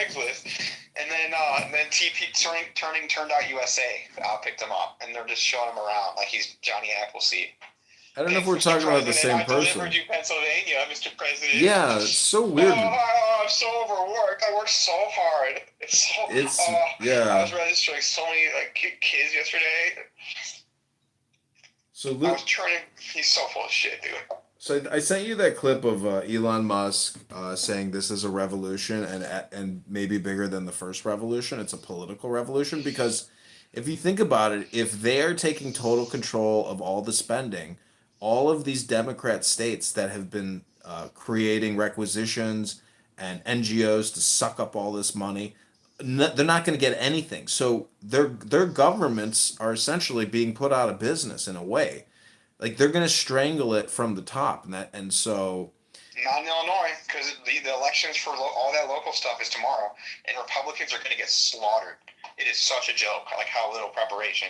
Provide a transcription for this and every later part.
Craigslist, and then TP turned out USA picked him up, and they're just showing him around like he's Johnny Appleseed. I don't know if It's we're Mr. talking about the President, same I delivered person. you Pennsylvania, Mr. President. Yeah, it's so weird. Oh, I'm so overworked. I worked so hard. It's so. It's I yeah. was registering so many kids yesterday. So I was turning. He's so full of shit, dude. So I sent you that clip of Elon Musk saying this is a revolution and maybe bigger than the first revolution. It's a political revolution because if you think about it, if they are taking total control of all the spending, all of these Democrat states that have been creating requisitions and NGOs to suck up all this money, they're not going to get anything. So their governments are essentially being put out of business in a way, like they're gonna strangle it from the top, and so Not in Illinois, because the elections for all that local stuff is tomorrow, and Republicans are going to get slaughtered. It is such a joke, like how little preparation,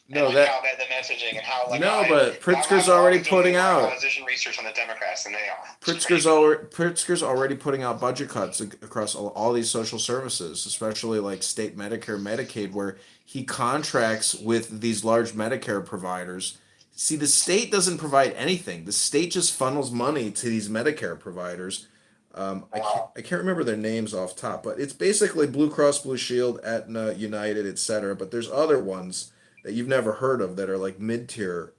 and no like that how bad the messaging, and how like no, but I'm Pritzker's already always doing putting more out opposition research on the Democrats than they are. It's Pritzker's crazy. already Pritzker's already putting out budget cuts across all these social services, especially like state Medicare, Medicaid, where he contracts with these large Medicare providers. See, the state doesn't provide anything. The state just funnels money to these Medicare providers. Wow. I can't remember their names off top, but it's basically Blue Cross Blue Shield, Aetna, United, etc. But there's other ones that you've never heard of that are like mid-tier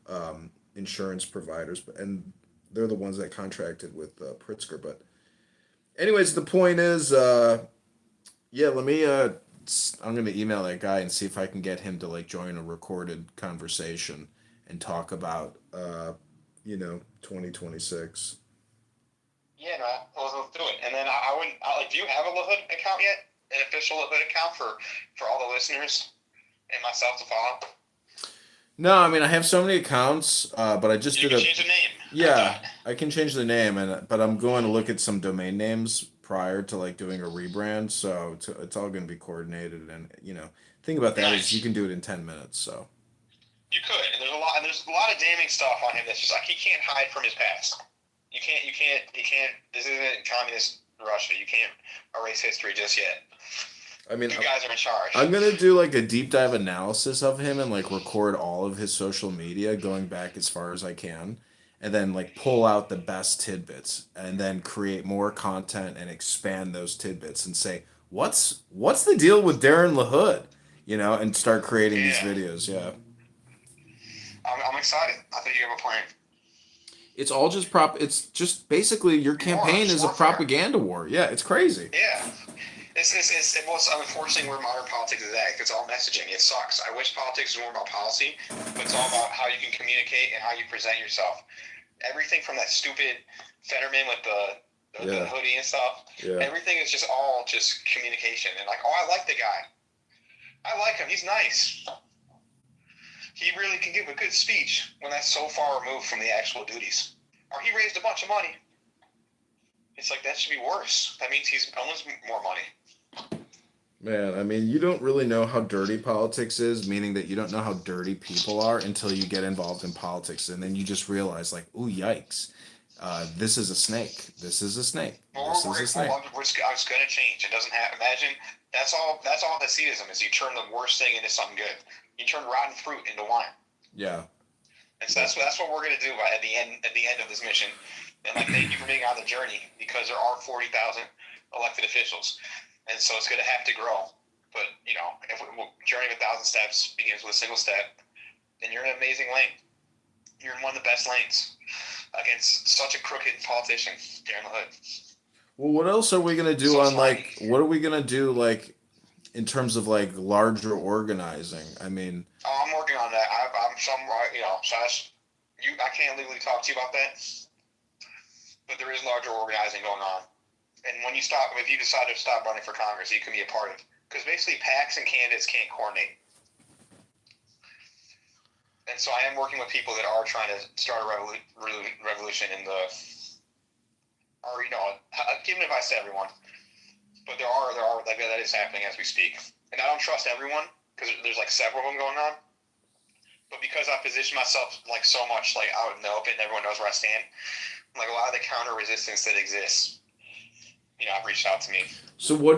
insurance providers, and they're the ones that contracted with Pritzker. But anyways, the point is, yeah, let me. I'm gonna email that guy and see if I can get him to like join a recorded conversation and talk about, 2026. Yeah, no, let's do it. And then I wouldn't. Do you have a LaHood account yet? An official LaHood account for all the listeners and myself to follow? No, I mean I have so many accounts, but I just You did can a. change the name. I Yeah, thought. I can change the name, but I'm going to look at some domain names prior to like doing a rebrand, so it's all going to be coordinated, and thing about that is you Nice. can do it in 10 minutes. So You could, and there's a lot of damning stuff on him that's just like he can't hide from his past. You can't. This isn't communist Russia. You can't erase history just yet. I mean, You guys are in I'm charge. gonna do like a deep dive analysis of him and like record all of his social media going back as far as I can, and then like pull out the best tidbits and then create more content and expand those tidbits and say what's the deal with Darren LaHood, and start creating these Yeah, videos. Yeah, I'm excited. I think you have a plan. it's all just it's just basically your campaign It's is a warfare. propaganda war. Yeah, it's crazy. Yeah. Well, unfortunately where modern politics is at. It's all messaging. It sucks. I wish politics was more about policy, but it's all about how you can communicate and how you present yourself. Everything from that stupid Fetterman with the Yeah, hoodie and stuff. yeah. Everything is just all just communication and like, oh, I like the guy. I like him. He's nice. He really can give a good speech when that's so far removed from the actual duties. Or he raised a bunch of money. It's like that should be worse. That means he's owns more money. Man, I mean, you don't really know how dirty politics is, meaning that you don't know how dirty people are until you get involved in politics, and then you just realize, like, ooh, yikes, this is a snake. This is a snake. But This is a snake. it's going to change. It doesn't have. Imagine that's all. That's all Hasidism is. You turn the worst thing into something good. You turn rotten fruit into wine. Yeah, And so yeah, that's what we're going to do at the end of this mission. And like, thank you for being on the journey because there are 40,000 elected officials, and so it's going to have to grow. But if journey of 1,000 steps begins with a single step, then you're in an amazing lane. You're in one of the best lanes against such a crooked politician, Darren LaHood. Well, what else are we gonna do So on slimy. like? What are we gonna do like in terms of like larger organizing? I mean, Oh, I'm working on that. I'm some, so I can't legally talk to you about that, but there is larger organizing going on. And if you decide to stop running for Congress, you can be a part of it. Because basically, PACs and candidates can't coordinate. And so I am working with people that are trying to start a revolution in giving advice to everyone. But there are like that is happening as we speak. And I don't trust everyone because there's like several of them going on. But because I position myself like so much like out in the open, everyone knows where I stand. Like a lot of the counter resistance that exists, I've reached out to me. so what